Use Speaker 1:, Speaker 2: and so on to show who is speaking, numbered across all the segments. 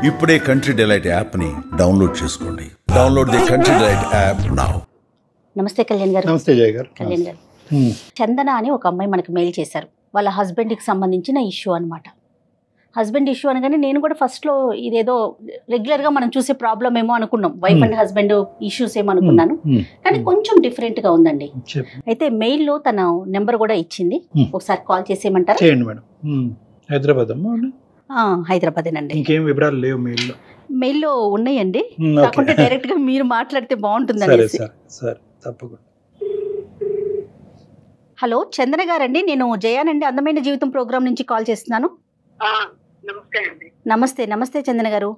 Speaker 1: ఇప్పుడే country delight యాప్ని download చేసుకోండి. Download the country delight app now.
Speaker 2: నమస్తే కళ్యాణ్ గారు.
Speaker 3: నమస్తే జయ గారు.
Speaker 2: కళ్యాణ్ గారు, చందన అని ఒక అమ్మాయి మనకు మెయిల్ చేశారు. వాళ్ళ హస్బెండ్కి సంబంధించిన ఇష్యూ అనమాట. హస్బెండ్ ఇష్యూ అనగానే నేను కూడా ఫస్ట్లో ఇదేదో రెగ్యులర్గా మనం చూసే ప్రాబ్లం ఏమో అనుకున్నాం, వైఫ్ అండ్ హస్బెండ్ ఇష్యూస్ ఏమో అనుకున్నాను. కానీ కొంచెం డిఫరెంట్గా ఉందండి. అయితే మెయిల్లో తన నెంబర్ కూడా ఇచ్చింది, ఒకసారి కాల్ చేసేయమంటారా?
Speaker 3: చేయండి మేడం. హైదరాబాద్ అమ్మా?
Speaker 2: హైదరాబాదేనండి.
Speaker 3: ఇంకేం వివరాలు లేవు
Speaker 2: మెయిల్లో ఉన్నాయండి, కాకుంటే డైరెక్ట్గా మీరు మాట్లాడితే బాగుంటుంది.
Speaker 3: సరే తప్పకుండా.
Speaker 2: హలో చందన గారండి, నేను జయానండి, అందమైన జీవితం ప్రోగ్రామ్ నుంచి కాల్ చేస్తున్నాను. నమస్తే చందన గారు.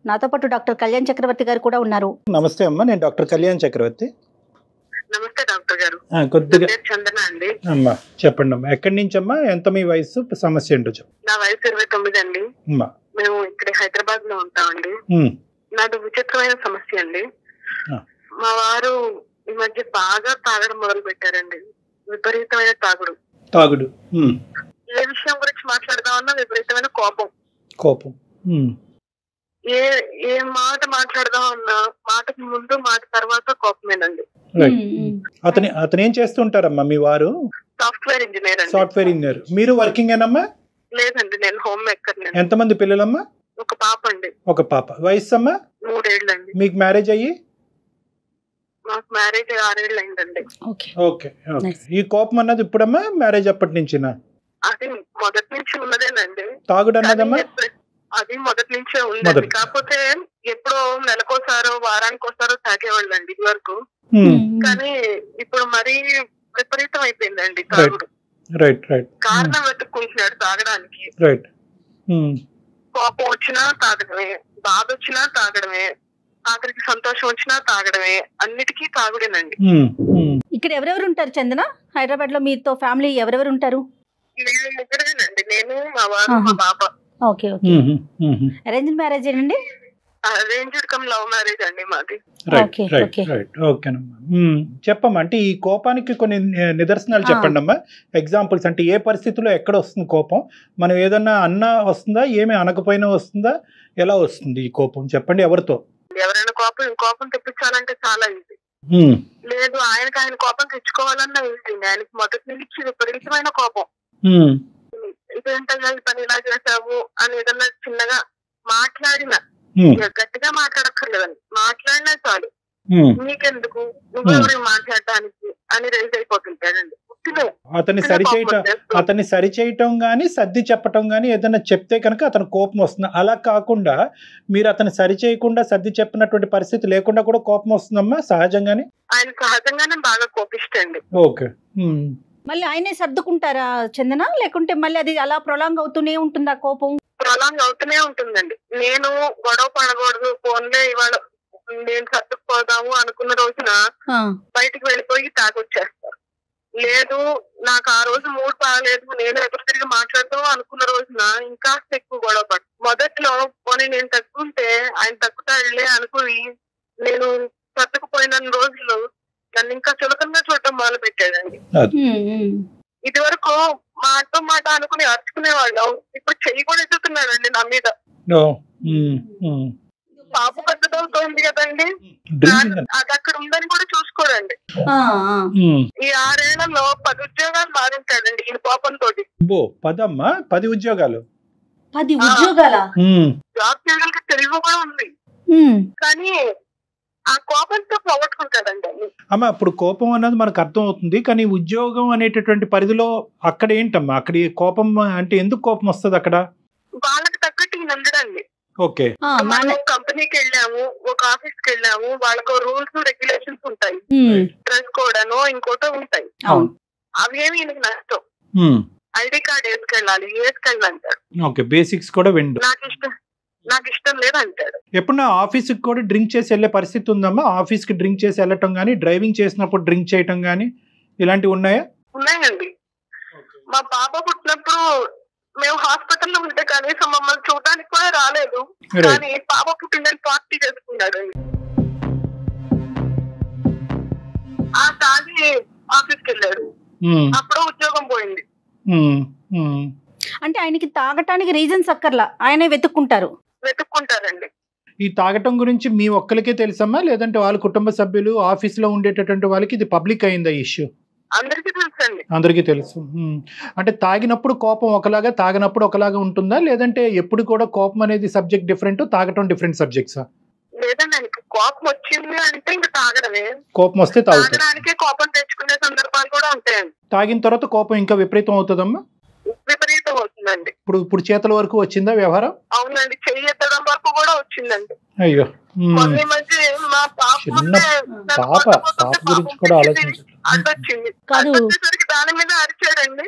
Speaker 2: నాతో పాటు డాక్టర్ కళ్యాణ్ చక్రవర్తి గారు కూడా ఉన్నారు.
Speaker 3: నమస్తే అమ్మా, నేను డాక్టర్ కళ్యాణ్ చక్రవర్తి.
Speaker 4: నమస్తే డాక్టర్ గారు.
Speaker 3: కొద్దిగా
Speaker 4: చందన అండి.
Speaker 3: అమ్మా చెప్పండి అమ్మా, ఎక్కడి నుంచి అమ్మా, ఎంత మీ వయసు, సమస్య ఏంటో చెప్పు.
Speaker 4: నా వయసు 29 అండి.
Speaker 3: అమ్మా
Speaker 4: మేము ఇక్కడ హైదరాబాద్ లో ఉంటామండి. నాది విచిత్రమైన సమస్య అండి. మా వారు ఈ మధ్య బాగా తాగడం మొదలు పెట్టారండి. విపరీతమైన తాగుడు. ఏ విషయం గురించి మాట్లాడదామన్నా విపరీతమైన కోపం. ఏ మాట మాట్లాడదామన్నా మాటకి ముందు మాట తర్వాత కోపమేనండి.
Speaker 3: అతను ఏం చేస్తుంటారమ్మా మీ వారు?
Speaker 4: సాఫ్ట్వేర్ ఇంజనీర్ అండి.
Speaker 3: Software engineer. మీరు వర్కింగ్ ఏనమ్మా?
Speaker 4: లేదండి, నేను హోమ్ మేకర్.
Speaker 3: ఎంతమంది పిల్లలమ్మా?
Speaker 4: ఒక పాప అండి.
Speaker 3: ఒక పాప. వయసు అమ్మా?
Speaker 4: 3 ఏళ్ళు అండి.
Speaker 3: మీకు మ్యారేజ్ అయ్యి?
Speaker 4: నాకు మ్యారేజ్ 6 ఏళ్ళు అయిందండి.
Speaker 3: ఓకే. ఈ కోపం అన్నది ఇప్పుడమ్మా, మ్యారేజ్ అప్పటి నుంచినా?
Speaker 4: అది మొదటి నుంచి ఉన్నదేనండి.
Speaker 3: తాగుడు అన్నదమ్మా?
Speaker 4: అది మొదటి నుంచే ఉందండి. కాకపోతే ఎప్పుడో నెలకోసారో వారానికోసారో తాగేవాళ్ళండి ఇది వరకు. కానీ ఇప్పుడు మరీ విపరీతం అయిపోయిందండి తాగుడు. కారణం వెతుక్కుంటున్నాడు తాగడానికి. కోపం వచ్చినా తాగడమే, బాధ వచ్చినా తాగడమే, ఆఖరికి సంతోషం వచ్చినా తాగడమే, అన్నిటికీ తాగుడేనండి.
Speaker 2: ఇక్కడ ఎవరెవరు ఉంటారు చందన? హైదరాబాద్ లో మీతో ఫ్యామిలీ ఎవరెవరు ఉంటారు?
Speaker 4: మేము ముగ్గురేనండి, నేను, మా వారు, మా పాప.
Speaker 2: ఓకే. అరేంజ్ మ్యారేజ్ అండి?
Speaker 4: అరేంజ్డ్ కమ్ లవ్ మ్యారేజ్ అండి మాది.
Speaker 3: చెప్పమ్మా, అంటే ఈ కోపానికి కొన్ని నిదర్శనాలు చెప్పండి అమ్మా, ఎగ్జాంపుల్స్. అంటే ఏ పరిస్థితిలో ఎక్కడ వస్తుంది కోపం? మనం ఏదన్నా అన్నా వస్తుందా, ఏమి అనకపోయినా వస్తుందా, ఎలా వస్తుంది ఈ కోపం చెప్పండి? ఎవరితో?
Speaker 4: ఎవరైనా కోపం తెప్పించాలంటే చాలా ఈజీ. లేదు, ఆయన కోపం తెచ్చుకోవాలన్నా ఈజీ. ఆయనకి మొదటి నుంచి విపరీతమైన కోపం. ఇదేంటగా ఈ పని ఇలా చేసావు అని ఏదన్నా చిన్నగా మాట్లాడినా, గట్టిగా మాట్లాడక్కర్లేదండి, మాట్లాడినా చాలు, నీకెందుకు, నువ్వెవరు మాట్లాడటానికి అని రైజ్ అయిపోతుంటాడండి.
Speaker 3: అతన్ని సరిచేయటం గాని, సర్ది చెప్పటం గాని ఏదైనా చెప్తే కనుక అతను కోపం వస్తుంది. అలా కాకుండా మీరు అతను సరిచేయకుండా, సర్ది చెప్పినటువంటి పరిస్థితి లేకుండా కూడా కోపం వస్తుందమ్మా సహజంగానే?
Speaker 4: ఆయన సహజంగానే బాగా కోపిస్తండి.
Speaker 3: ఓకే.
Speaker 2: మళ్ళీ ఆయనే సర్దుకుంటారా చందన, లేకుంటే మళ్ళీ అది అలా ప్రొలాంగ్ అవుతూనే ఉంటుందా కోపం?
Speaker 4: ప్రొలాంగ్ అవుతూనే ఉంటుందండి. నేను గొడవ పడకూడదు, ఫోన్లే ఇవాళ నేను సర్దుకుపోదాము అనుకున్న రోజున బయటికి వెళ్ళిపోయి తాగొచ్చేస్తారు. లేదు, నాకు ఆ రోజు మూడ్ బాగలేదు, నేను ఎదురు తిరిగి మాట్లాడదాం అనుకున్న రోజున ఇంకా ఎక్కువ గొడవ పడు. మొదట్లో పోనీ నేను తగ్గుంటే ఆయన తగ్గుతాడులే అనుకుని నేను సర్దుకుపోయిన రోజులు నన్ను ఇంకా చులకంగా చూడటం మొదలు పెట్టాడండి. ఇది వరకు మాట అనుకుని అరుచుకునేవాళ్ళం, ఇప్పుడు చెయ్యి కూడా ఎత్తుతున్నాడండి నా మీద. పాప పెద్దదవుతోంది కదండి, అది అక్కడ ఉందని కూడా చూసుకోడండి. ఈ 6 ఏళ్లలో 10 ఉద్యోగాలు మారింటాడండి ఈ కోపంతో.
Speaker 3: 10 ఉద్యోగాలు?
Speaker 4: జాబ్ చేయడానికి తెలివి కూడా ఉంది, కానీ ఆ కోపంతో పోగొట్టుకుంటాడండి.
Speaker 3: అమ్మా, ఇప్పుడు కోపం అన్నది మనకు అర్థం అవుతుంది, కానీ ఉద్యోగం అనేటటువంటి పరిధిలో అక్కడ ఏంటమ్మా, అక్కడ కోపం అంటే ఎందుకు కోపం వస్తుంది అక్కడ?
Speaker 4: వాళ్ళకి తగ్గట్టు ఈయన ఉండడండి.
Speaker 3: ఓకే.
Speaker 4: మనం కంపెనీకి వెళ్ళాము, ఒక ఆఫీస్ కి వెళ్ళాము, వాళ్ళకు రూల్స్ రెగ్యులేషన్స్ ఉంటాయి, డ్రెస్ కోడ్ అనో ఇంకోటో ఉంటాయి. అవి ఏమి ఈయనకి నష్టం. ఐడి కార్డ్ వేసుకెళ్ళాలి, వేసుకెళ్ళాలంటాడు.
Speaker 3: ఓకే, బేసిక్స్ కూడా వెండు.
Speaker 4: నాకు ఇష్టం లేదు అంటాడు.
Speaker 3: ఎప్పుడన్నా ఆఫీస్ కి కూడా డ్రింక్ చేసి వెళ్ళే పరిస్థితి ఉందమ్మా? ఆఫీస్ కి డ్రింక్ చేసి వెళ్ళటం గానీ, డ్రైవింగ్ చేసినప్పుడు డ్రింక్ చేయటం గానీ ఇలాంటివి ఉన్నాయా?
Speaker 4: ఉన్నాయండి. మా పాప పుట్టినప్పుడు మేము హాస్పిటల్లో ఉంటే కనీసం మమ్మల్ని చూడడానికి కూడా రాలేదు, కానీ పాప పుట్టిందని పార్టీ చేసుకున్నాడు. ఆ తాగి ఆఫీస్కి వెళ్ళాడు, అప్పుడు ఉద్యోగం పోయింది.
Speaker 2: అంటే ఆయనకి తాగటానికి రీజన్స్ అక్కర్లా, ఆయనే వెతుక్కుంటారు.
Speaker 4: వెతుక్కుంటారండి.
Speaker 3: ఈ తాగటం గురించి మీ ఒక్కరికే తెలుసమ్మా, లేదంటే వాళ్ళ కుటుంబ సభ్యులు, ఆఫీస్లో ఉండేటటువంటి వాళ్ళకి ఇది పబ్లిక్ అయిందా ఇష్యూ?
Speaker 4: అందరికీ తెలుసండి.
Speaker 3: అందరికీ తెలుసు. అంటే తాగినప్పుడు కోపం ఒకలాగా, తాగినప్పుడు ఒకలాగా ఉంటుందా, లేదంటే ఎప్పుడు కూడా కోపం అనేది సబ్జెక్ట్ డిఫరెంట్, తాగటం డిఫరెంట్ సబ్జెక్ట్సా?
Speaker 4: లేదండి, కోపం వచ్చింది అంటే ఇంకా తాగడమే.
Speaker 3: కోపం వస్తే
Speaker 4: తాగడానికే కోపం తెచ్చుకునే సందర్భాలు కూడా ఉంటాయండి.
Speaker 3: తాగిన తర్వాత కోపం ఇంకా విపరీతం అవుతుందమ్మా?
Speaker 4: విపరీతం అవుతుందండి.
Speaker 3: ఇప్పుడు చేతుల వరకు వచ్చిందా వ్యవహారం?
Speaker 4: అవునండి, చెయ్యి ఎత్తడం వరకు కూడా వచ్చిందండి.
Speaker 3: అయ్యో,
Speaker 4: కొన్ని మధ్య మా పాప
Speaker 3: గురించి కూడా ఆలోచించాలి.
Speaker 4: అడ్డొచ్చింది, అడ్డొచ్చేసరికి దాని మీద అరిచాడండి.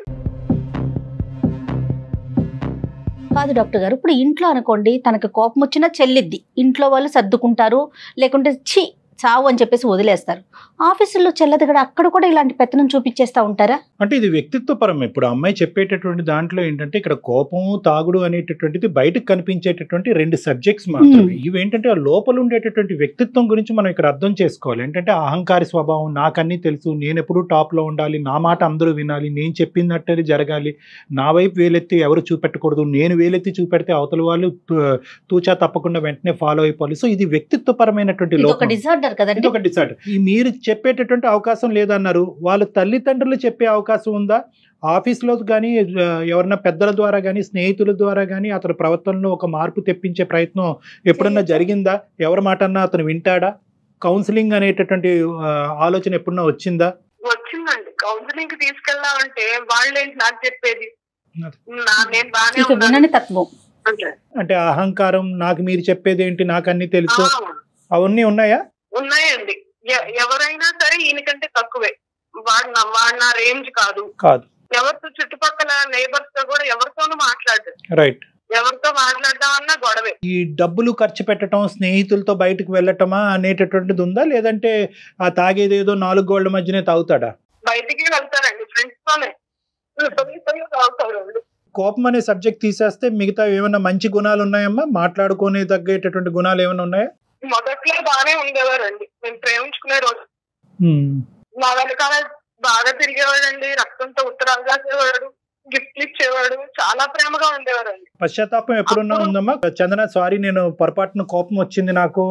Speaker 2: కాదు డాక్టర్ గారు, ఇప్పుడు ఇంట్లో అనుకోండి తనకు కోపం వచ్చినా చెల్లిద్ది, ఇంట్లో వాళ్ళు సర్దుకుంటారు, లేకుంటే ఛీ చావు అని చెప్పేసి వదిలేస్తారు. ఆఫీసుల్లో చెల్లదు కూడా, అక్కడ కూడా ఇలాంటి పెత్తనం చూపించేస్తా ఉంటారా?
Speaker 3: అంటే ఇది వ్యక్తిత్వ పరం. ఇప్పుడు అమ్మాయి చెప్పేటటువంటి దాంట్లో ఏంటంటే ఇక్కడ కోపము, తాగుడు అనేటటువంటిది బయటకు కనిపించేటటువంటి రెండు సబ్జెక్ట్స్ మాత్రమే. ఇవేంటంటే లోపల ఉండేటటువంటి వ్యక్తిత్వం గురించి మనం ఇక్కడ అర్థం చేసుకోవాలి. ఏంటంటే అహంకారి స్వభావం, నాకన్నీ తెలుసు, నేను ఎప్పుడూ టాప్లో ఉండాలి, నా మాట అందరూ వినాలి, నేను చెప్పినట్టు జరగాలి, నా వైపు వేలెత్తి ఎవరు చూపెట్టకూడదు, నేను వేలెత్తి చూపెడితే అవతల వాళ్ళు తూచా తప్పకుండా వెంటనే ఫాలో అయిపోవాలి. సో ఇది వ్యక్తిత్వపరమైనటువంటి లోపం, ఇది ఒక డిసార్డర్. మీరు చెప్పేటటువంటి అవకాశం లేదన్నారు, వాళ్ళ తల్లిదండ్రులు చెప్పే అవకాశం ఉందా? ఆఫీస్లో కానీ, ఎవరైనా పెద్దల ద్వారా కానీ, స్నేహితుల ద్వారా కానీ అతని ప్రవర్తనలో ఒక మార్పు తెప్పించే ప్రయత్నం ఎప్పుడన్నా జరిగిందా? ఎవరి మాట అన్నా అతను వింటాడా? కౌన్సిలింగ్ అనేటటువంటి ఆలోచన ఎప్పుడన్నా వచ్చిందా?
Speaker 4: వచ్చిందండి. కౌన్సిలింగ్ కి తీసుకెళ్దామంటే వాళ్ళేంటి నాకు చెప్పేది,
Speaker 3: అంటే అహంకారం, నాకు మీరు చెప్పేది ఏంటి, నాకు అన్ని తెలుసు, అవన్నీ ఉన్నాయా?
Speaker 4: ఉన్నాయండి. ఎవరైనా సరే ఈయనకంటే తక్కువే, వాడు నా రేంజ్ కాదు. ఎవరితో చుట్టుపక్కల నైబర్స్ తో కూడా ఎవరితోనూ మాట్లాడదు.
Speaker 3: రైట్.
Speaker 4: ఎవరితో మాట్లాడదామన్నా గొడవే.
Speaker 3: ఈ డబ్బులు ఖర్చు పెట్టడం, స్నేహితులతో బయటకు వెళ్ళటమా అనేటటువంటిది ఉందా, లేదంటే ఆ తాగేదేదో 4 గోళ్ల మధ్యనే తాగుతాడా?
Speaker 4: బయటికి వెళ్తారండి, ఫ్రెండ్స్ తోనే తాగుతారండి.
Speaker 3: కోపం అనే సబ్జెక్ట్ తీసేస్తే మిగతా ఏమైనా మంచి గుణాలు ఉన్నాయమ్మా? మాట్లాడుకునే తగ్గేటటువంటి గుణాలు ఏమైనా ఉన్నాయా?
Speaker 4: మొదట్లో బాగానే ఉండేవారండి, మేము ప్రేమించుకునే రోజు. మా వెనకాల బాగా తిరిగేవాడండి, రక్తంతో ఉత్తరాలు రాసేవాడు, గిఫ్ట్లు ఇచ్చేవాడు, చాలా ప్రేమగా ఉండేవారండి.
Speaker 3: పశ్చాత్తాపం ఎప్పుడున్నా ఉందమ్మా? చందన, సారీ నేను పొరపాటున కోపం వచ్చింది నాకు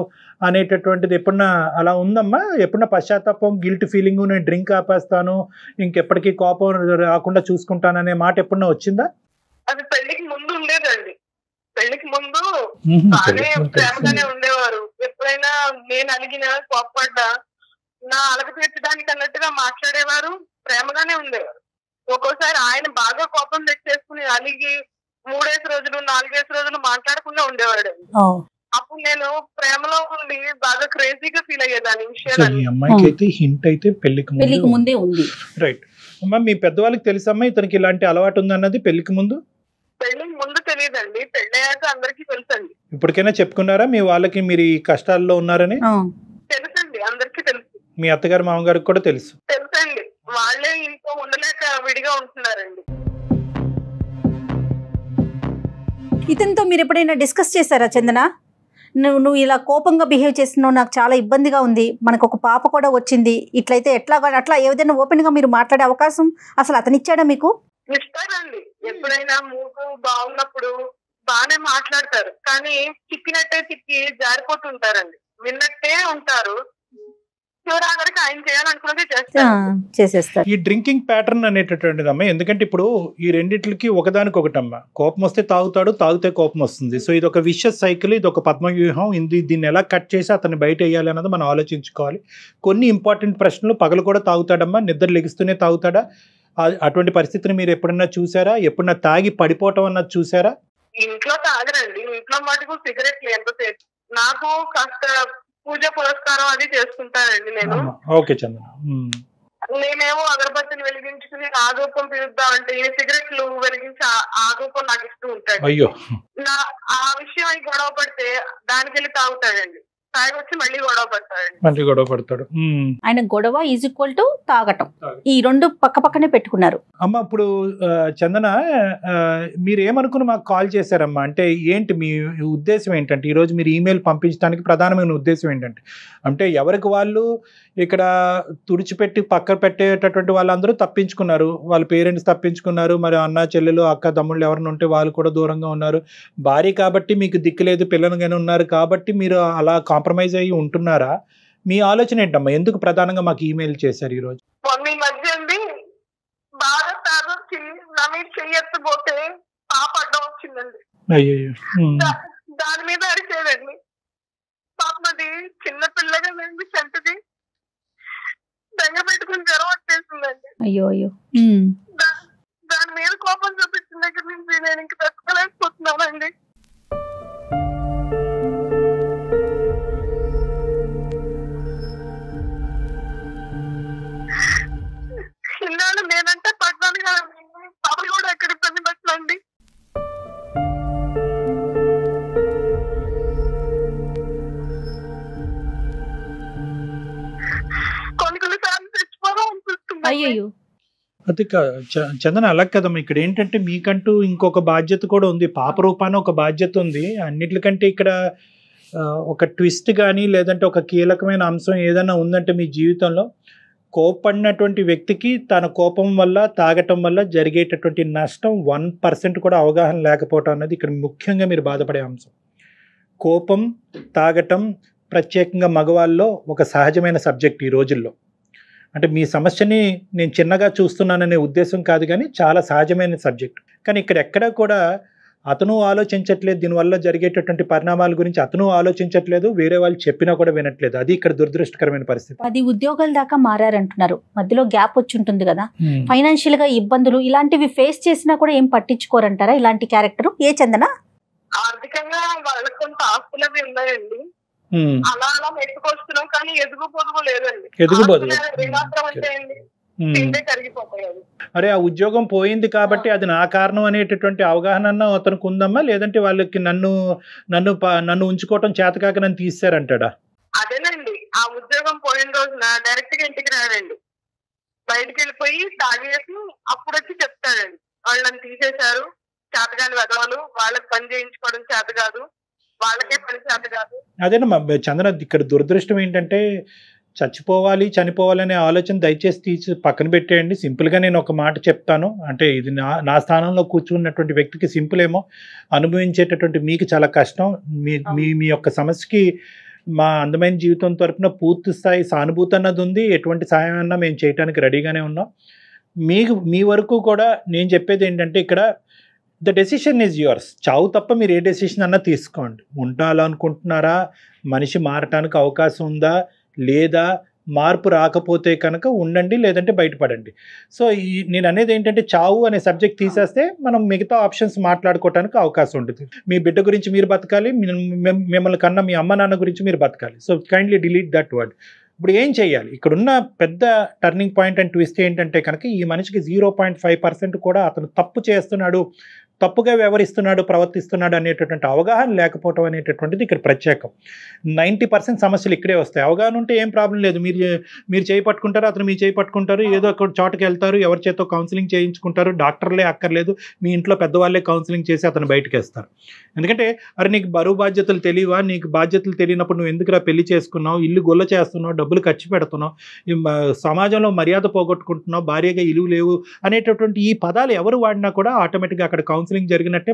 Speaker 3: అనేటటువంటిది ఎప్పుడన్నా అలా ఉందమ్మా? ఎప్పుడన్నా పశ్చాత్తాపం, గిల్ట్ ఫీలింగ్, నేను డ్రింక్ ఆపేస్తాను, ఇంకెప్పటికీ కోపం రాకుండా చూసుకుంటాను అనే మాట ఎప్పుడన్నా వచ్చిందా?
Speaker 4: అది పెళ్లికి ముందు ఉండేదండి. పెళ్లికి ముందు బాగానే ప్రేమగానే ఉండేవారు. ఎప్పుడైనా నేను అలిగినా, కోపపడ్డా నా అలగ తీర్చడానికి అన్నట్టుగా మాట్లాడేవారు, ప్రేమగానే ఉండేవారు. ఒక్కోసారి ఆయన బాగా కోపం తెచ్చేసుకుని అలిగి 3 రోజులు 4 రోజులు మాట్లాడకుండా ఉండేవాడు. అప్పుడు నేను ప్రేమలో ఉండి బాగా క్రేజీగా ఫీల్ అయ్యేదాన్ని విషయాలు.
Speaker 3: అమ్మాయికి అయితే హింట్ అయితే పెళ్లికి
Speaker 2: ముందే ఉంది.
Speaker 3: రైట్ అమ్మా, మీ పెద్దవాళ్ళకి తెలుసమ్మా ఇతనికి ఇలాంటి అలవాటు ఉందన్నది? పెళ్లికి ముందు
Speaker 4: తెలియదండి, పెళ్ళయ్యాక అందరికీ తెలుసండి.
Speaker 3: ఇప్పటికైనా చెప్పుకున్నారా మీ వాళ్ళకి మీరు ఈ కష్టాల్లో ఉన్నారని?
Speaker 4: తెలుసండి, అందరికీ తెలుసు.
Speaker 3: మీ అత్తగారు, మామగారికి కూడా తెలుసండి.
Speaker 4: వాళ్ళే ఇంట్లో ఉండలేక విడిగా ఉంటున్నారండి.
Speaker 2: ఇతనితో మీరు ఎప్పుడైనా డిస్కస్ చేశారా చందన? నువ్వు ఇలా కోపంగా బిహేవ్ చేస్తున్నావు, నాకు చాలా ఇబ్బందిగా ఉంది, మనకు ఒక పాప కూడా వచ్చింది, ఇట్లయితే ఎట్లా అట్లా ఏదైనా ఓపెన్ గా మీరు మాట్లాడే అవకాశం అసలు అతను ఇచ్చాడా మీకు?
Speaker 4: ఇస్తారండి. ఎప్పుడైనా మూడు బాగున్నప్పుడు బాగానే మాట్లాడతారు, కానీ చిక్కినట్టే చిక్కి జారిపోతుంటారండి. విన్నట్టే ఉంటారు, ఆయన చేయాలనుకున్నది
Speaker 2: చేసేస్తారు.
Speaker 3: ఈ డ్రింకింగ్ ప్యాటర్న్ అనేటటువంటిది అమ్మ, ఎందుకంటే ఇప్పుడు ఈ రెండిట్లకి ఒకదానికొకటమ్మ. కోపం వస్తే తాగుతాడు, తాగితే కోపం వస్తుంది. సో ఇది ఒక విషస్ సైకిల్, ఇది ఒక పద్మవ్యూహం. దీన్ని ఎలా కట్ చేసి అతన్ని బయట వేయాలి అన్నది మనం ఆలోచించుకోవాలి. కొన్ని ఇంపార్టెంట్ ప్రశ్నలు, పగలు కూడా తాగుతాడమ్మా, నిద్ర లెగిస్తూనే తాగుతాడా? అటువంటి పరిస్థితిని మీరు ఎప్పుడన్నా చూసారా? ఎప్పుడన్నా తాగి పడిపోవటం అన్నది చూసారా?
Speaker 4: ఇంట్లో తాగరండి, ఇంట్లో మటుకు సిగరెట్లు ఎంతసేపు. నాకు కాస్త పూజ పురస్కారం అది చేసుకుంటానండి నేను.
Speaker 3: ఓకే చందన,
Speaker 4: నేనేమో అగరబత్తిని వెలిగించుకుని ఆగోపం పిలుద్దామంటే సిగరెట్లు వెలిగించి ఆగోపం నాకు ఇస్తూ ఉంటాడు.
Speaker 3: అయ్యో,
Speaker 4: ఆ విషయం గొడవ పడితే దానికి వెళ్ళి తాగుతాడండి. తాగొచ్చి మళ్ళీ గొడవ పడతాడండి.
Speaker 3: మళ్ళీ గొడవ పడతాడు.
Speaker 2: ఆయన గొడవ ఈజ్ ఈక్వల్ టు తాగటం, ఈ రెండు పక్క పక్కనే పెట్టుకున్నారు.
Speaker 3: అమ్మ ఇప్పుడు చందన, మీరు ఏమనుకుని మాకు కాల్ చేశారమ్మా? అంటే ఏంటి మీ ఉద్దేశం ఏంటంటే, ఈరోజు మీరు ఈమెయిల్ పంపించడానికి ప్రధానమైన ఉద్దేశం ఏంటంటే, అంటే ఎవరికి వాళ్ళు ఇక్కడ తుడిచిపెట్టి పక్క పెట్టేటటువంటి వాళ్ళందరూ తప్పించుకున్నారు, వాళ్ళ పేరెంట్స్ తప్పించుకున్నారు, మరి అన్న చెల్లెలు అక్క తమ్ముళ్ళు ఎవరైనా ఉంటే వాళ్ళు కూడా దూరంగా ఉన్నారు, భార్య కాబట్టి మీకు దిక్కులేదు, పిల్లలుగానే ఉన్నారు కాబట్టి మీరు అలా కాంప్రమైజ్ అయ్యి ఉంటున్నారా? మీ ఆలోచన ఏంటమ్మా? ఎందుకు ప్రధానంగా మాకు ఈమెయిల్ చేశారు ఈరోజు?
Speaker 4: మొన్న ఈ మధ్య అండి బాగా తాగొచ్చి నా మీద చెయ్యెత్తపోతే పాప అడ్డం వచ్చిందండి.
Speaker 3: అయ్యో.
Speaker 4: దాని మీద అరిచేదండి. పాపది చిన్న పిల్లగా నేను చెంటది దంగ పెట్టుకుని జ్వరం వచ్చేసిందండి.
Speaker 2: అయ్యో అయ్యో.
Speaker 4: దాని మీద కోపం చూపించిన దగ్గర నుంచి నేను ఇంక తట్టుకోలేకపోతున్నానండి. ఇన్నాళ్ళు నేనంటే పడ్డాను కదండి, పాప కూడా ఎక్కడ ఇబ్బంది పెట్టండి. కొన్ని సార్లు తెచ్చిపోదాం అనిపిస్తుంది.
Speaker 2: అయ్యో.
Speaker 3: అది చందన అలా కదమ్మా, ఇక్కడ ఏంటంటే మీకంటూ ఇంకొక బాధ్యత కూడా ఉంది, పాప రూపాన ఒక బాధ్యత ఉంది. అన్నిటికంటే ఇక్కడ ఒక ట్విస్ట్ కానీ లేదంటే ఒక కీలకమైన అంశం ఏదైనా ఉందంటే మీ జీవితంలో, కోపడినటువంటి వ్యక్తికి తన కోపం వల్ల తాగటం వల్ల జరిగేటటువంటి నష్టం 1% కూడా అవగాహన లేకపోవటం అన్నది ఇక్కడ ముఖ్యంగా మీరు బాధపడే అంశం. కోపం, తాగటం ప్రత్యేకంగా మగవాళ్ళలో ఒక సహజమైన సబ్జెక్ట్ ఈ రోజుల్లో. అంటే మీ సమస్యని నేను చిన్నగా చూస్తున్నాననే ఉద్దేశం కాదు, కానీ చాలా సహజమైన సబ్జెక్ట్. కానీ ఇక్కడ ఎక్కడా కూడా అతను ఆలోచించట్లేదు, దీనివల్ల జరిగేటటువంటి పరిణామాల గురించి అతను ఆలోచించట్లేదు, వేరే వాళ్ళు చెప్పినా కూడా వినట్లేదు. అది ఇక్కడ దురదృష్టకరమైన పరిస్థితి.
Speaker 2: 10 ఉద్యోగాల దాకా మారారంటున్నారు, మధ్యలో గ్యాప్ వచ్చి ఉంటుంది కదా, ఫైనాన్షియల్ గా ఇబ్బందులు ఇలాంటివి ఫేస్ చేసినా కూడా ఏం పట్టించుకోరంటారా ఇలాంటి క్యారెక్టర్? ఏ చందన?
Speaker 4: ఆర్థికంగా వాళ్ళకి కొంత ఆస్తులు అవి ఉన్నాయండి, అలా అలా మెట్టుకొస్తున్నాం, కానీ ఎదుగు పొదుగు లేదండి. ఏమాత్రం అంటే తింటే కరిగిపోతాయి.
Speaker 3: అరే ఆ ఉద్యోగం పోయింది కాబట్టి అది నా కారణం అనేటటువంటి అవగాహన అతనికి ఉందమ్మా, లేదంటే వాళ్ళకి నన్ను ఉంచుకోవటం చేతకాక నన్ను తీసారంటాడా?
Speaker 4: అదేనండి, ఆ ఉద్యోగం పోయిన రోజున డైరెక్ట్ గా ఇంటికి రాడండి, బయటికి వెళ్ళిపోయి తాగేసి అప్పుడు వచ్చి చెప్తాడండి, వాళ్ళని తీసేశారు, చేతగాని వెదవలు, వాళ్ళకి పని చేయించుకోవడం చేత కాదు, వాళ్ళకే పని చేత కాదు.
Speaker 3: అదేనమ్మా చంద్ర, ఇక్కడ దురదృష్టం ఏంటంటే చచ్చిపోవాలి చనిపోవాలనే ఆలోచన దయచేసి తీసి పక్కన పెట్టేయండి. సింపుల్గా నేను ఒక మాట చెప్తాను, అంటే ఇది నా స్థానంలో కూర్చున్నటువంటి వ్యక్తికి సింపుల్ ఏమో, అనుభవించేటటువంటి మీకు చాలా కష్టం. మీ యొక్క సమస్యకి మా అందమైన జీవితం తరపున పూర్తి స్థాయి సానుభూతి అన్నది ఉంది, ఎటువంటి సహాయం అన్నా మేము చేయడానికి రెడీగానే ఉన్నాం. మీ వరకు కూడా నేను చెప్పేది ఏంటంటే, ఇక్కడ ద డెసిషన్ ఈజ్ యువర్స్. చావు తప్ప మీరు ఏ డెసిషన్ అన్నా తీసుకోండి. ఉండాలనుకుంటున్నారా, మనిషి మారటానికి అవకాశం ఉందా లేదా, మార్పు రాకపోతే కనుక ఉండండి, లేదంటే బయటపడండి. సో నేను అనేది ఏంటంటే, చావు అనే సబ్జెక్ట్ తీసేస్తే మనం మిగతా ఆప్షన్స్ మాట్లాడుకోవడానికి అవకాశం ఉంటుంది. మీ బిడ్డ గురించి మీరు బతకాలి, మిమ్మల్ని కన్నా మీ అమ్మ నాన్న గురించి మీరు బతకాలి. So kindly delete that word. ఇప్పుడు ఏం చేయాలి? ఇక్కడున్న పెద్ద టర్నింగ్ పాయింట్ అండ్ ట్విస్ట్ ఏంటంటే కనుక, ఈ మనిషికి 0.5% కూడా అతను తప్పు చేస్తున్నాడు, తప్పుగా వ్యవహరిస్తున్నాడు, ప్రవర్తిస్తున్నాడు అనేటటువంటి అవగాహన లేకపోవటం అనేటటువంటిది ఇక్కడ ప్రత్యేకం. 90% సమస్యలు ఇక్కడే వస్తాయి. అవగాహన ఉంటే ఏం ప్రాబ్లం లేదు, మీరు చేయి పట్టుకుంటారు, అతను మీ చేయి పట్టుకుంటారు, ఏదో ఒక చోటకి వెళ్తారు, ఎవరి చేతో కౌన్సిలింగ్ చేయించుకుంటారు, డాక్టర్లే అక్కర్లేదు, మీ ఇంట్లో పెద్దవాళ్ళే కౌన్సిలింగ్ చేసి అతను బయటకు వేస్తారు. ఎందుకంటే అరే నీకు బరువు బాధ్యతలు తెలియవా, నీకు బాధ్యతలు తెలియనప్పుడు నువ్వు ఎందుకురా పెళ్లి చేసుకున్నావు, ఇల్లు గొల్ల చేస్తున్నావు, డబ్బులు ఖర్చు పెడుతున్నావు, సమాజంలో మర్యాద పోగొట్టుకుంటున్నావు, భార్యగా ఇలువ లేవు అనేటటువంటి ఈ పదాలు ఎవరు వాడినా కూడా ఆటోమేటిక్గా అక్కడ కౌన్సిలింగ్ జరిగినట్టే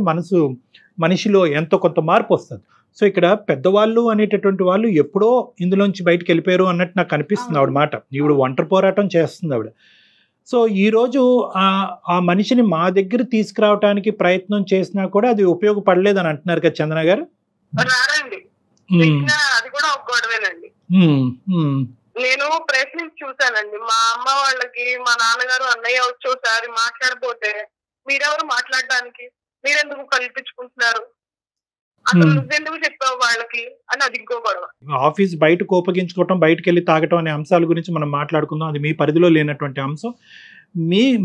Speaker 3: మనిషిలో ఎంతో కొంత మార్పు వస్తుంది. సో ఇక్కడ పెద్దవాళ్ళు అనేటటువంటి వాళ్ళు ఎప్పుడో ఇందులోంచి బయటకు వెళ్ళిపోయారు అన్నట్టు నాకు అనిపిస్తుంది ఆవిడ మాట. ఈవిడ ఒంటరి పోరాటం చేస్తుంది ఆవిడ. సో ఈరోజు ఆ మనిషిని మా దగ్గర తీసుకురావడానికి ప్రయత్నం చేసినా కూడా అది ఉపయోగపడలేదని అంటున్నారు కదా చందన గారు?
Speaker 4: అది కూడా ఒక గొడవేనండి. నేను ప్రయత్నించి చూసానండి, మా అమ్మ వాళ్ళకి మా నాన్నగారు అన్నయ్య వచ్చి ఒకసారి మాట్లాడిపోతే, మీరెవరు మాట్లాడడానికి, మీరెందుకు కల్పించుకుంటున్నారు, అసలు నువ్వెందుకు చెప్పావు వాళ్ళకి అని అది ఇంకో గొడవ.
Speaker 3: ఆఫీస్ బయట కోపగించుకోవటం, బయటకు వెళ్ళి తాగటం అనే అంశాల గురించి మనం మాట్లాడుకుందాం. అది మీ పరిధిలో లేనటువంటి అంశం.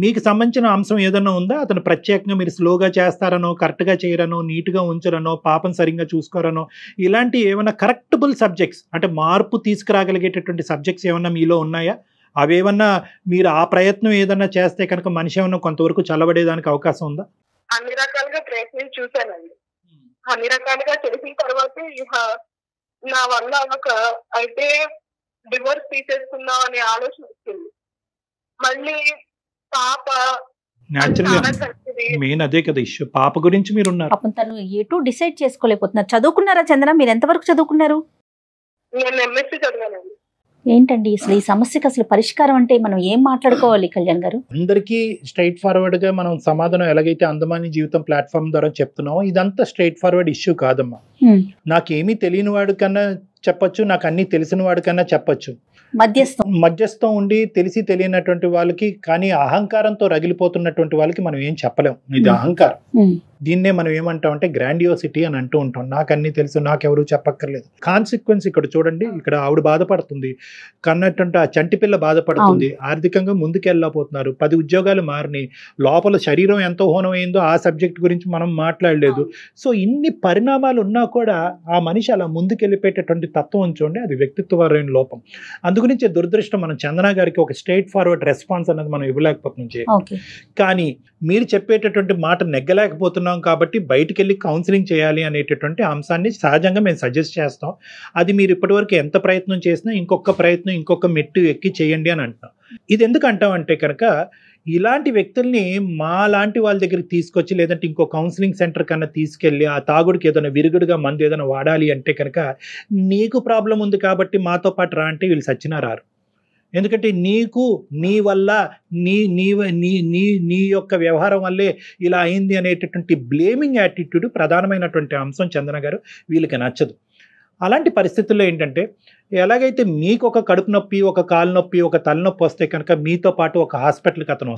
Speaker 3: మీకు సంబంధించిన అంశం ఏదైనా ఉందా? అతను ప్రత్యేకంగా మీరు స్లోగా చేస్తారనో, కరెక్ట్గా చేయరనో, నీట్గా ఉంచరనో, పాపం సరిగ్గా చూసుకోరనో, ఇలాంటి ఏమైనా కరెక్టబుల్ సబ్జెక్ట్స్ అంటే మార్పు తీసుకురాగలిగేటటువంటి సబ్జెక్ట్స్ ఏమన్నా మీలో ఉన్నాయా? అవేమన్నా మీరు ఆ ప్రయత్నం ఏదన్నా చేస్తే కనుక మనిషి ఏమన్నా కొంతవరకు చల్లబడేదానికి అవకాశం ఉందా?
Speaker 4: అన్ని రకాలుగా ప్రయత్నం చూశానండి. అన్ని రకాలుగా చేసిన తర్వాత నా వల్ల అయితే డివోర్స్ తీసేసుకుందాం అనే ఆలోచన వచ్చింది. మళ్ళీ పాప
Speaker 3: న్యాచురల్గా మెయిన్ అదే కదా ఇష్యూ. పాప గురించి మీరు ఉన్నారు.
Speaker 2: పాపం తను ఎటు డిసైడ్ చేసుకోలేకపోతున్నారు. చదువుకున్నారా చందన? మీరు ఎంతవరకు చదువుకున్నారు?
Speaker 4: నేను ఎంఎస్సీ చదివానండి.
Speaker 2: ఏంటండి అసలు ఈ సమస్యకి అసలు పరిష్కారం అంటే మనం ఏం మాట్లాడుకోవాలి కళ్యాణ్ గారు?
Speaker 3: అందరికీ స్ట్రైట్ ఫార్వర్డ్ గా మనం సమాధానం ఎలాగైతే అందమాని జీవితం ప్లాట్ఫామ్ ద్వారా చెప్తున్నామో ఇదంతా స్ట్రైట్ ఫార్వర్డ్ ఇష్యూ కాదమ్మా. నాకేమీ తెలియని వాడు కన్నా చెప్పొచ్చు, నాకు అన్ని తెలిసిన వాడి కన్నా చెప్పొచ్చు. మధ్యస్థం ఉండి తెలిసి తెలియనటువంటి వాళ్ళకి, కానీ అహంకారంతో రగిలిపోతున్నటువంటి వాళ్ళకి మనం ఏం చెప్పలేం. ఇది అహంకారం. దీన్నే మనం ఏమంటాం అంటే గ్రాండియోసిటీ అని అంటూ ఉంటాం. నాకు అన్ని తెలుసు, నాకెవరు చెప్పక్కర్లేదు. కాన్సిక్వెన్స్ ఇక్కడ చూడండి, ఇక్కడ ఆవిడ బాధపడుతుంది, కన్నట్టుంటే ఆ చంటి పిల్ల బాధపడుతుంది, ఆర్థికంగా ముందుకెళ్ళకపోతున్నారు, 10 ఉద్యోగాలు మారినాయి, లోపల శరీరం ఎంతో హోనమైందో ఆ సబ్జెక్ట్ గురించి మనం మాట్లాడలేదు. సో ఇన్ని పరిణామాలు ఉన్నా కూడా ఆ మనిషి అలా ముందుకెళ్ళిపోయేటటువంటి తత్వం చూడండి, అది వ్యక్తిత్వపరమైన లోపం. అందుగురించి దురదృష్టం మనం చందన గారికి ఒక స్ట్రైట్ ఫార్వర్డ్ రెస్పాన్స్ అనేది మనం ఇవ్వలేకపోతున్నాం. కానీ మీరు చెప్పేటటువంటి మాట నెగ్గలేకపోతున్నాం కాబట్టి బయటికి వెళ్ళి కౌన్సిలింగ్ చేయాలి అనేటటువంటి అంశాన్ని సహజంగా మేము సజెస్ట్ చేస్తాం. అది మీరు ఇప్పటివరకు ఎంత ప్రయత్నం చేసినా ఇంకొక మెట్టు ఎక్కి చేయండి అని అంటున్నాం. ఇది ఎందుకు అంటామంటే కనుక ఇలాంటి వ్యక్తుల్ని మా లాంటి వాళ్ళ దగ్గరికి తీసుకొచ్చి లేదంటే ఇంకో కౌన్సిలింగ్ సెంటర్ కన్నా తీసుకెళ్ళి ఆ తాగుడికి ఏదైనా విరుగుడుగా మందు ఏదైనా వాడాలి అంటే కనుక నీకు ప్రాబ్లం ఉంది కాబట్టి మాతో పాటు రా అంటే వీళ్ళు సచ్చినా రారు. ఎందుకంటే నీకు నీ వల్ల నీ యొక్క వ్యవహారం వల్లే ఇలా అయింది అనేటటువంటి బ్లేమింగ్ యాటిట్యూడ్ ప్రధానమైనటువంటి అంశం చందన గారు వీళ్ళకి నచ్చదు. అలాంటి పరిస్థితుల్లో ఏంటంటే ఎలాగైతే మీకు ఒక కడుపు నొప్పి, ఒక కాలు నొప్పి, ఒక తలనొప్పి వస్తే కనుక మీతో పాటు ఒక హాస్పిటల్కి అతను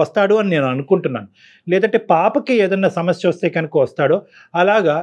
Speaker 3: వస్తాడు అని నేను అనుకుంటున్నాను. లేదంటే పాపకి ఏదన్నా సమస్య వస్తే కనుక వస్తాడో, అలాగా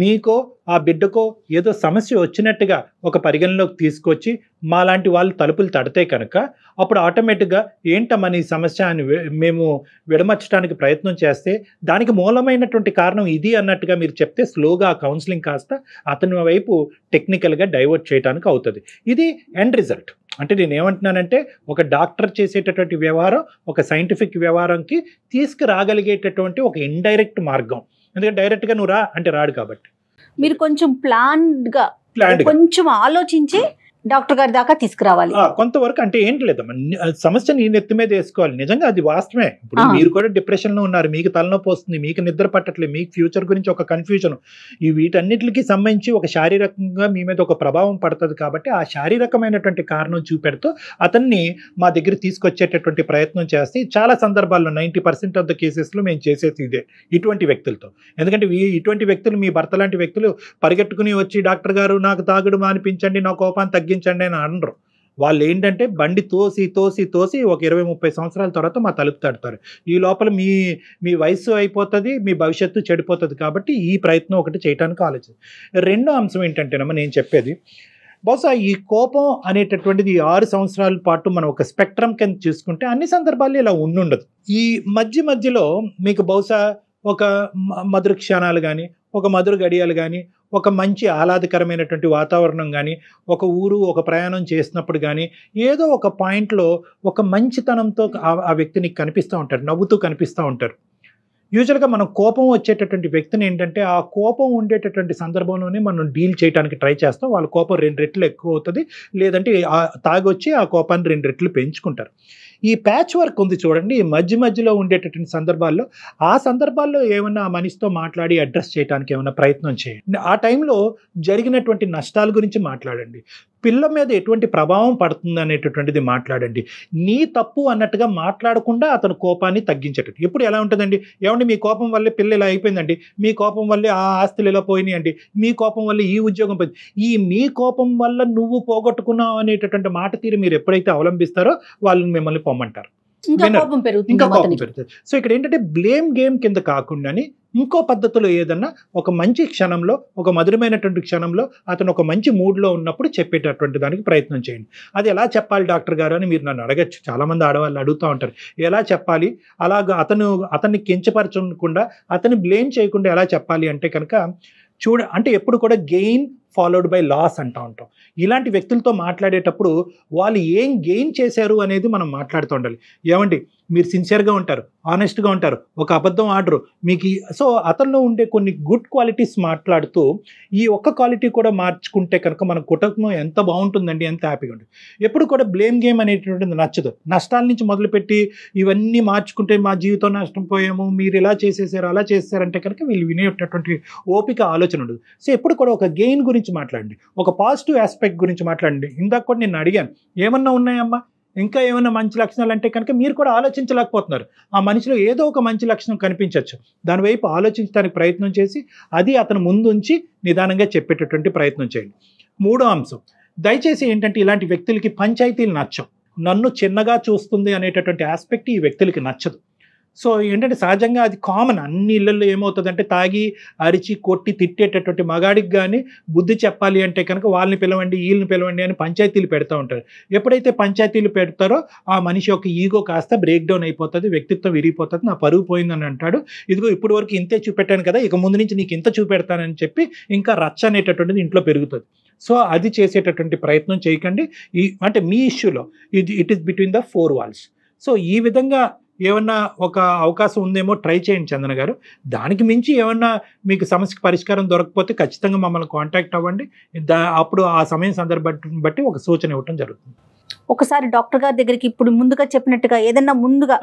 Speaker 3: మీకో ఆ బిడ్డకో ఏదో సమస్య వచ్చినట్టుగా ఒక పరిగణలోకి తీసుకొచ్చి మాలాంటి వాళ్ళు తలుపులు తడితే కనుక అప్పుడు ఆటోమేటిక్గా ఏంటమ్మా నీ సమస్య అని మేము విడమర్చడానికి ప్రయత్నం చేస్తే దానికి మూలమైనటువంటి కారణం ఇది అన్నట్టుగా మీరు చెప్తే స్లోగా ఆ కౌన్సిలింగ్ కాస్త అతని వైపు టెక్నికల్గా డైవర్ట్ చేయడానికి అవుతుంది. ఇది ఎండ్ రిజల్ట్. అంటే నేను ఏమంటున్నానంటే ఒక డాక్టర్ చేసేటటువంటి వ్యవహారం ఒక సైంటిఫిక్ వ్యవహారంకి తీసుకురాగలిగేటటువంటి ఒక ఇండైరెక్ట్ మార్గం. ఎందుకంటే డైరెక్ట్గా నువ్వు రా అంటే రాడు కాబట్టి
Speaker 2: మీరు కొంచెం ప్లాన్డ్గా కొంచెం ఆలోచించి డాక్టర్ గారి దాకా తీసుకురావాలి.
Speaker 3: కొంతవరకు అంటే ఏంటి లేదమ్మా, సమస్య నీ నెత్తి మీద వేసుకోవాలి. నిజంగా అది వాస్తవమే. ఇప్పుడు మీరు కూడా డిప్రెషన్లో ఉన్నారు, మీకు తలనొప్పి వస్తుంది, మీకు నిద్ర పట్టట్లేదు, మీకు ఫ్యూచర్ గురించి ఒక కన్ఫ్యూజన్, ఈ వీటన్నిటికి సంబంధించి ఒక శారీరకంగా మీ మీద ఒక ప్రభావం పడుతుంది. కాబట్టి ఆ శారీరకమైనటువంటి కారణం చూపెడుతూ అతన్ని మా దగ్గర తీసుకొచ్చేటటువంటి ప్రయత్నం చేస్తే చాలా సందర్భాల్లో 90% ఆఫ్ ద కేసెస్లో మేము చేసేది ఇదే ఇటువంటి వ్యక్తులతో. ఎందుకంటే ఇటువంటి వ్యక్తులు మీ భర్త లాంటి వ్యక్తులు పరిగెట్టుకుని వచ్చి డాక్టర్ గారు నాకు తాగుడు మానిపించండి, నా కోపాన్ని తగ్గించండి అని అనరు. వాళ్ళు ఏంటంటే బండి తోసి ఒక 20-30 సంవత్సరాల తర్వాత మా తలుపు తడతారు. ఈ లోపల మీ వయసు అయిపోతుంది, మీ భవిష్యత్తు చెడిపోతుంది. కాబట్టి ఈ ప్రయత్నం ఒకటి చేయడానికి ఆలోచన. రెండో అంశం ఏంటంటేనమ్మా నేను చెప్పేది, బహుశా ఈ కోపం అనేటటువంటిది 6 సంవత్సరాల పాటు మనం ఒక స్పెక్ట్రమ్ కింద చూసుకుంటే అన్ని సందర్భాల్లో ఇలా ఉండదు. ఈ మధ్యలో మీకు బహుశా ఒక మధుర క్షణాలు కానీ, ఒక మధుర గడియాలు కానీ, ఒక మంచి ఆహ్లాదకరమైనటువంటి వాతావరణం కానీ, ఒక ఊరు ఒక ప్రయాణం చేసినప్పుడు కానీ ఏదో ఒక పాయింట్లో ఒక మంచితనంతో ఆ వ్యక్తిని కనిపిస్తూ ఉంటారు, నవ్వుతూ కనిపిస్తూ ఉంటారు. యూజువల్గా మనం కోపం వచ్చేటటువంటి వ్యక్తిని ఏంటంటే ఆ కోపం ఉండేటటువంటి సందర్భంలోనే మనం డీల్ చేయడానికి ట్రై చేస్తాం. వాళ్ళ కోపం 2 రెట్లు ఎక్కువ అవుతుంది, లేదంటే తాగొచ్చి ఆ కోపాన్ని 2 రెట్లు పెంచుకుంటారు. ఈ ప్యాచ్ వర్క్ ఉంది చూడండి, ఈ మధ్యలో ఉండేటటువంటి సందర్భాల్లో ఆ సందర్భాల్లో ఏమన్నా ఆ మనిషితో మాట్లాడి అడ్రస్ చేయడానికి ఏమైనా ప్రయత్నం చేయండి. ఆ టైంలో జరిగినటువంటి నష్టాల గురించి మాట్లాడండి, పిల్ల మీద ఎటువంటి ప్రభావం పడుతుంది అనేటటువంటిది మాట్లాడండి. నీ తప్పు అన్నట్టుగా మాట్లాడకుండా అతను కోపాన్ని తగ్గించేటట్టు. ఎప్పుడు ఎలా ఉంటుందండి, ఏమండి మీ కోపం వల్లే పిల్ల ఇలా అయిపోయిందండి, మీ కోపం వల్లే ఆ ఆస్తులు ఇలా పోయినాయి అండి, మీ కోపం వల్ల ఈ ఉద్యోగం పోయింది. ఈ మీ కోపం వల్ల నువ్వు పోగొట్టుకున్నావు అనేటటువంటి మాట తీరు మీరు ఎప్పుడైతే అవలంబిస్తారో వాళ్ళు మిమ్మల్ని పొమ్మంటారు, ఇంకా కోపం పెరుగుతుంది. సో ఇక్కడ ఏంటంటే బ్లేమ్ గేమ్ కింద కాకుండాని ఇంకో పద్ధతిలో ఏదన్నా ఒక మంచి క్షణంలో, ఒక మధురమైనటువంటి క్షణంలో అతను ఒక మంచి మూడ్లో ఉన్నప్పుడు చెప్పేటటువంటి దానికి ప్రయత్నం చేయండి. అది ఎలా చెప్పాలి డాక్టర్ గారు అని మీరు నన్ను అడగచ్చు. చాలామంది ఆడవాళ్ళు అడుగుతూ ఉంటారు, ఎలా చెప్పాలి, అలాగా అతన్ని కించపరచకుండా, అతన్ని బ్లేమ్ చేయకుండా ఎలా చెప్పాలి అంటే కనుక అంటే ఎప్పుడు కూడా గెయిన్ ఫాలోడ్ బై లాస్ అంటూ ఉంటాం. ఇలాంటి వ్యక్తులతో మాట్లాడేటప్పుడు వాళ్ళు ఏం గెయిన్ చేశారు అనేది మనం మాట్లాడుతూ ఉండాలి. ఏమండి, మీరు సిన్సియర్గా ఉంటారు, ఆనెస్ట్గా ఉంటారు, ఒక అబద్ధం ఆడరు మీకు. సో అతనిలో ఉండే కొన్ని గుడ్ క్వాలిటీస్ మాట్లాడుతూ ఈ ఒక్క క్వాలిటీ కూడా మార్చుకుంటే కనుక మన కుటుంబం ఎంత బాగుంటుందండి, ఎంత హ్యాపీగా ఉంటుంది. ఎప్పుడు కూడా బ్లేమ్ గేమ్ అనేటువంటిది నచ్చదు. నష్టాల నుంచి మొదలుపెట్టి ఇవన్నీ మార్చుకుంటే మా జీవితం నష్టం పోయాము, మీరు ఇలా చేసేసారు, అలా చేసేసారంటే కనుక వీళ్ళు వినేటటువంటి ఓపిక ఆలోచన ఉండదు. సో ఎప్పుడు కూడా ఒక గెయిన్ గురించి మాట్లాడండి, ఒక పాజిటివ్ ఆస్పెక్ట్ గురించి మాట్లాడండి. ఇందాక కూడా నేను అడిగాను, ఏమన్నా ఉన్నాయమ్మా ఇంకా ఏమైనా మంచి లక్షణాలు అంటే కనుక మీరు కూడా ఆలోచించలేకపోతున్నారు. ఆ మనిషిలో ఏదో ఒక మంచి లక్షణం కనిపించవచ్చు, దానివైపు ఆలోచించడానికి ప్రయత్నం చేసి అది అతను ముందుంచి నిదానంగా చెప్పేటటువంటి ప్రయత్నం చేయండి. మూడో అంశం, దయచేసి ఏంటంటే ఇలాంటి వ్యక్తులకి పంచాయతీలు నచ్చవు. నన్ను చిన్నగా చూస్తుంది అనేటటువంటి ఆస్పెక్ట్ ఈ వ్యక్తులకి నచ్చదు. సో ఏంటంటే సహజంగా అది కామన్, అన్ని ఇళ్లలో ఏమవుతుందంటే తాగి అరిచి కొట్టి తిట్టేటటువంటి మగాడికి కానీ బుద్ధి చెప్పాలి అంటే కనుక వాళ్ళని పిలవండి, వీళ్ళని పిలవండి అని పంచాయతీలు పెడతా ఉంటారు. ఎప్పుడైతే పంచాయతీలు పెడతారో ఆ మనిషి యొక్క ఈగో కాస్త బ్రేక్ డౌన్ అయిపోతుంది, వ్యక్తిత్వం విరిగిపోతుంది, నా పరువు పోయిందని అంటాడు. ఇదిగో ఇప్పుడు వరకు ఇంతే చూపెట్టాను కదా, ఇక ముందు నుంచి నీకు ఇంత చూపెడతానని చెప్పి ఇంకా రచ్చ అనేటటువంటిది ఇంట్లో పెరుగుతుంది. సో అది చేసేటటువంటి ప్రయత్నం చేయకండి. అంటే మీ ఇష్యూలో it is between the 4 walls. So ఈ విధంగా ఏమన్నా ఒక అవకాశం ఉందేమో ట్రై చేయండి చందన గారు. దానికి మించి ఏమన్నా మీకు సమస్యకి పరిష్కారం దొరకకపోతే ఖచ్చితంగా మమ్మల్ని కాంటాక్ట్ అవ్వండి. అప్పుడు ఆ సమయం సందర్భాన్ని బట్టి ఒక సూచన ఇవ్వటం జరుగుతుంది.
Speaker 2: ఒకసారి డాక్టర్ గారి దగ్గరికి ఇప్పుడు ముందుగా చెప్పినట్టుగా ఏదన్నా ముందుగా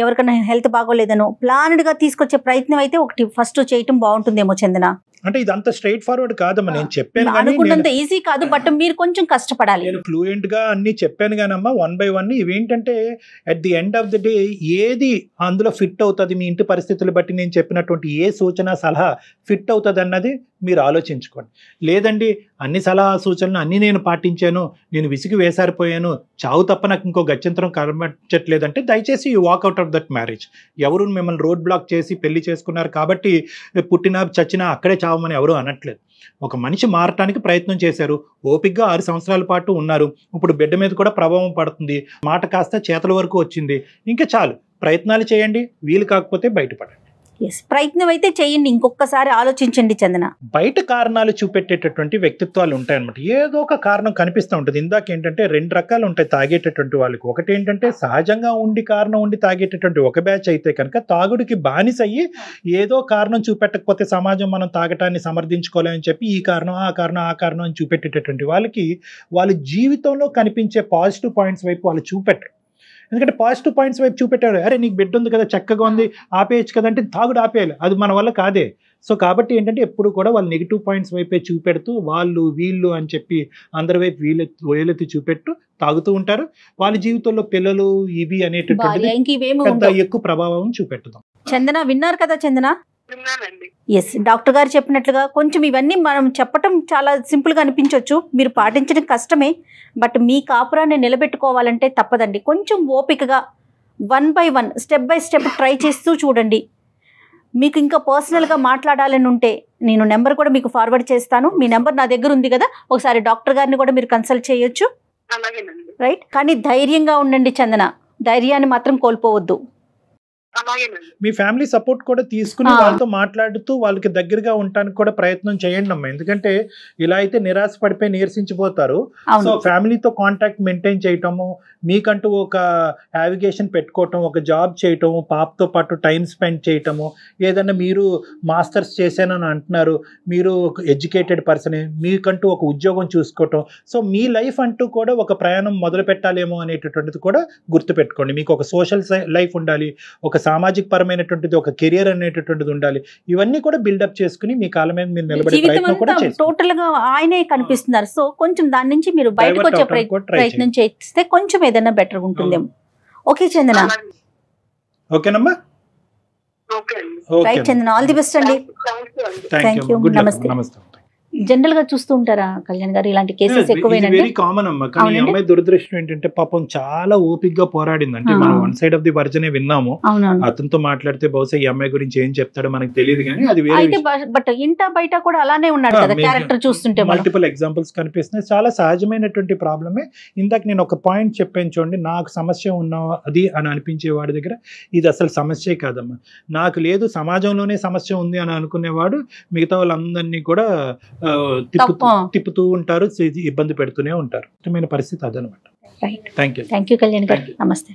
Speaker 2: ఎవరికైనా హెల్త్ బాగోలేదనో ప్లాన్డ్గా తీసుకొచ్చే ప్రయత్నం అయితే ఒకటి ఫస్ట్ చేయటం బాగుంటుందేమో చందన.
Speaker 3: అంటే ఇదంతా స్ట్రైట్ ఫార్వర్డ్ కాదమ్మా, నేను చెప్పాను
Speaker 2: అనుకున్నంత ఈజీ కాదు, బట్ మీరు కొంచెం కష్టపడాలి.
Speaker 3: నేను ఫ్లూయెంట్ గా అన్ని చెప్పాను కానమ్మా, 1 by 1. ఇవేంటంటే at the end of the day ఏది అందులో ఫిట్ అవుతుంది, మీ ఇంటి పరిస్థితులు బట్టి నేను చెప్పినటువంటి ఏ సూచన సలహా ఫిట్ అవుతుంది అన్నది మీరు ఆలోచించుకోండి. లేదండి అన్ని సలహా సూచనలు అన్నీ నేను పాటించాను, నేను విసిగి వేసారిపోయాను, చావు తప్ప నాకు ఇంకో గత్యంతరం కనిపించట్లేదంటే దయచేసి you walk out of that marriage. ఎవరు మిమ్మల్ని రోడ్ బ్లాక్ చేసి పెళ్లి చేసుకున్నారు కాబట్టి పుట్టినా చచ్చినా అక్కడే చావమని ఎవరు అనట్లేదు. ఒక మనిషి మారటానికి ప్రయత్నం చేశారు, ఓపికగా 6 సంవత్సరాల పాటు ఉన్నారు, ఇప్పుడు బిడ్డ మీద కూడా ప్రభావం పడుతుంది, మాట కాస్త చేతల వరకు వచ్చింది, ఇంకా చాలు ప్రయత్నాలు చేయండి, వీలు కాకపోతే బయటపడండి.
Speaker 2: ప్రయత్నం అయితే చేయండి, ఇంకొకసారి ఆలోచించండి చందన.
Speaker 3: బయట కారణాలు చూపెట్టేటటువంటి వ్యక్తిత్వాలు ఉంటాయన్నమాట. ఏదో ఒక కారణం కనిపిస్తూ ఉంటుంది. ఇందాక ఏంటంటే 2 రకాలు ఉంటాయి తాగేటటువంటి వాళ్ళకి. ఒకటి ఏంటంటే సహజంగా కారణం ఉండి తాగేటటువంటి ఒక బ్యాచ్ అయితే కనుక తాగుడికి బానిస అయ్యి ఏదో కారణం చూపెట్టకపోతే సమాజం మనం తాగటాన్ని సమర్థించుకోలేమని చెప్పి ఈ కారణం ఆ కారణం అని చూపెట్టేటటువంటి వాళ్ళకి వాళ్ళ జీవితంలో కనిపించే పాజిటివ్ పాయింట్స్ వైపు వాళ్ళు చూపెట్టరు. ఎందుకంటే పాజిటివ్ పాయింట్స్ వైపు చూపెట్టారు, అరే నీకు బిడ్డ ఉంది కదా, చక్కగా ఉంది, ఆపేయచ్చు కదంటే తాగుడు ఆపేయాలి, అది మన వల్ల కాదే. సో కాబట్టి ఏంటంటే ఎప్పుడు కూడా వాళ్ళు నెగిటివ్ పాయింట్స్ వైపే చూపెడుతూ వాళ్ళు వీళ్ళు అని చెప్పి అందరి వైపు వేలెత్తి చూపెట్టు తాగుతూ ఉంటారు. వాళ్ళ జీవితంలో పిల్లలు ఇవి అనేటటువంటి ఎక్కువ ప్రభావం చూపెట్టుదాం.
Speaker 2: చందన విన్నారు కదా చందన? ఎస్, డాక్టర్ గారు చెప్పినట్లుగా కొంచెం ఇవన్నీ మనం చెప్పటం చాలా సింపుల్గా అనిపించవచ్చు, మీరు పాటించడం కష్టమే, బట్ మీ కాపురాన్ని నిలబెట్టుకోవాలంటే తప్పదండి. కొంచెం ఓపికగా 1 by 1 step by step try చేస్తూ చూడండి. మీకు ఇంకా పర్సనల్గా మాట్లాడాలని ఉంటే నేను నెంబర్ కూడా మీకు ఫార్వర్డ్ చేస్తాను. మీ నెంబర్ నా దగ్గర ఉంది కదా, ఒకసారి డాక్టర్ గారిని కూడా మీరు కన్సల్ట్ చేయొచ్చు. రైట్, కానీ ధైర్యంగా ఉండండి చందన, ధైర్యాన్ని మాత్రం కోల్పోవద్దు.
Speaker 3: మీ ఫ్యామిలీ సపోర్ట్ కూడా తీసుకుని వాళ్ళతో మాట్లాడుతూ వాళ్ళకి దగ్గరగా ఉండటానికి కూడా ప్రయత్నం చేయండి అమ్మా. ఎందుకంటే ఇలా అయితే నిరాశ పడిపోయి నీరసించిపోతారు. సో ఫ్యామిలీతో కాంటాక్ట్ మెయింటైన్ చేయటము, మీకంటూ ఒక నావిగేషన్ పెట్టుకోవటం, ఒక జాబ్ చేయటము, పాపతో పాటు టైం స్పెండ్ చేయటము, ఏదన్నా మీరు మాస్టర్స్ చేశానని అంటున్నారు, మీరు ఎడ్యుకేటెడ్ పర్సనే, మీకంటూ ఒక ఉద్యోగం చూసుకోవటం, సో మీ లైఫ్ అంటూ కూడా ఒక ప్రయాణం మొదలు పెట్టాలేమో అనేటటువంటిది కూడా గుర్తుపెట్టుకోండి. మీకు ఒక సోషల్ లైఫ్ ఉండాలి, ఒక సామాజిక పరమైనటువంటిది ఒక కెరియర్ అనేటటువంటిది ఉండాలి. ఇవన్నీ కూడా బిల్డప్ చేసుకుని మీ కాళ్ళ మీద మీరు నిలబడే ప్రయత్నం కూడా చేస్తారు.
Speaker 2: టోటల్ గా ఆయనే కనిపిస్తున్నారు. సో కొంచెం దాని నుంచి మీరు బయటకు వచ్చే ప్రయత్నం చేస్తే కొంచెం ఏదైనా బెటర్ ఉంటుందేమో. ఓకే చందన?
Speaker 3: ఓకేనమ్మా,
Speaker 2: right Chandana, all the best అండి.
Speaker 3: థ్యాంక్ యూ, నమస్తే.
Speaker 2: జనరల్ గా చూస్తూ ఉంటారా కళ్యాణ్ గారు ఇలాంటి కేసెస్ ఎక్కువేనండి?
Speaker 3: వెరీ కామన్ అమ్మా. కానీ ఈ
Speaker 2: అవునండి.
Speaker 3: అమ్మాయి దురదృష్టం ఏంటంటే పాపం చాలా ఓపిక్ గా పోరాడింది. అంటే మనం వన్ సైడ్ ఆఫ్ ది వర్జనే విన్నాము.
Speaker 2: అవునవును.
Speaker 3: అతనితో మాట్లాడితే బహుశా ఈ అమ్మాయి గురించి ఏం చెప్తాడో మనకు తెలియదు, కానీ అది వేరే
Speaker 2: అయితే బట్ ఇంట బయట కూడా అలానే ఉన్నాడు కదా క్యారెక్టర్ చూస్తుంటే మనం.
Speaker 3: మల్టిపుల్ ఎగ్జాంపుల్స్ కనిపిస్తున్నాయి. చాలా సహజమైనటువంటి ప్రాబ్లమే. ఇందాక నేను ఒక పాయింట్ చెప్పాను చూడండి, నాకు సమస్య ఉన్న అది అని అనిపించే వాడి దగ్గర ఇది అసలు సమస్యే కాదమ్మా. నాకు లేదు సమాజంలోనే సమస్య ఉంది అని అనుకునేవాడు మిగతా వాళ్ళందరినీ కూడా తిప్పుతూ ఉంటారు, ఇబ్బంది పెడుతూనే ఉంటారు. ఇష్టమైన పరిస్థితి అదనమాట.
Speaker 2: Right.
Speaker 3: Thank you.
Speaker 2: Thank you Kalyan గారు. నమస్తే.